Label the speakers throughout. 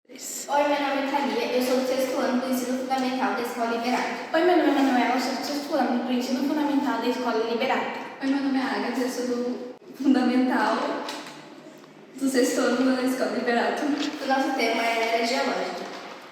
Speaker 1: Oi, meu nome é Thalia, eu sou do 6º ano do Ensino Fundamental da Escola Liberato.
Speaker 2: Oi, meu nome é Manuela, eu sou do 6º ano do Ensino Fundamental da Escola Liberato.
Speaker 3: Oi, meu nome é Agatha, eu sou do Fundamental do 6º ano da Escola Liberato.
Speaker 1: O nosso tema é era geológica.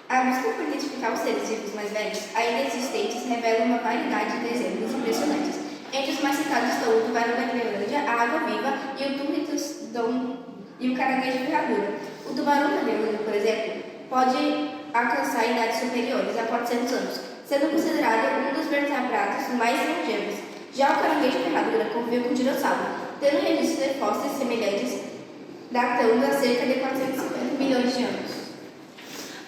Speaker 1: A busca por identificar os seres vivos mais velhos ainda existentes revela uma variedade de exemplos impressionantes. Entre os mais citados estão o tubarão da Groenlândia, a água-viva e o Turritosdon e o caranguejo ferradura. O tubarão da Groenlândia, por exemplo, pode alcançar idades superiores a 400 anos, sendo considerado um dos vertebrados mais longevos. Já o caranguejo ferradura conviveu com o dinossauro, tendo registro de fósseis semelhantes datando a cerca de 450 milhões de anos.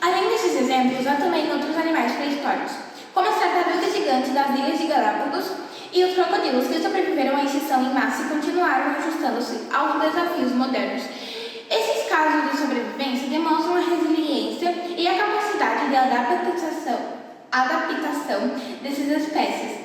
Speaker 2: Além desses exemplos, há também outros animais pré-históricos, como as tartarugas gigantes das Ilhas de Galápagos e os crocodilos que sobreviveram à extinção em massa e continuaram ajustando-se aos desafios modernos. Esses casos de sobrevivência demonstram a resiliência e a capacidade de adaptação dessas espécies,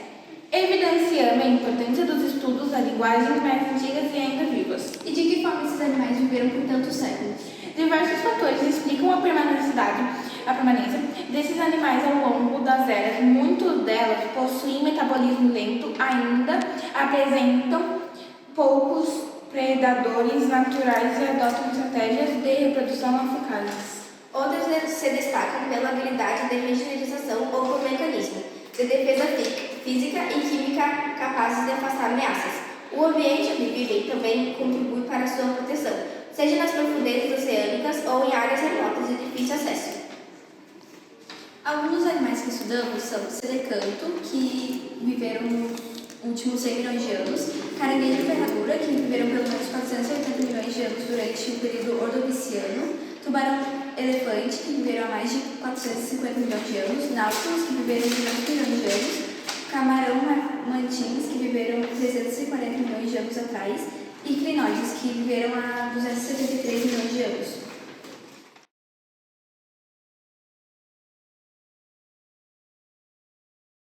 Speaker 2: evidenciando a importância dos estudos das linguagens mais antigas e ainda vivas.
Speaker 3: E de que forma esses animais viveram por tantos séculos?
Speaker 2: Diversos fatores explicam a permanência desses animais ao longo das eras. Muitos delas possuem metabolismo lento, ainda apresentam poucos predadores naturais e adotam estratégias de reprodução eficazes.
Speaker 1: Outras se destacam pela habilidade de regeneração ou por mecanismo de defesa física e química capazes de afastar ameaças. O ambiente onde vivem também contribui para a sua proteção, seja nas profundezas oceânicas ou em áreas remotas de difícil acesso.
Speaker 3: Alguns dos animais que estudamos são selecanto, que viveram nos últimos 100 milhões de anos, caranguejo ferradura, que viveram pelo menos 480 milhões de anos durante o período ordoviciano, tubarão-elefante, que viveram há mais de 450 milhões de anos, náutilus, que viveram 200 milhões de anos, camarão-mantins, que viveram 340 milhões de anos atrás, e crinoides, que viveram há 273 milhões de anos.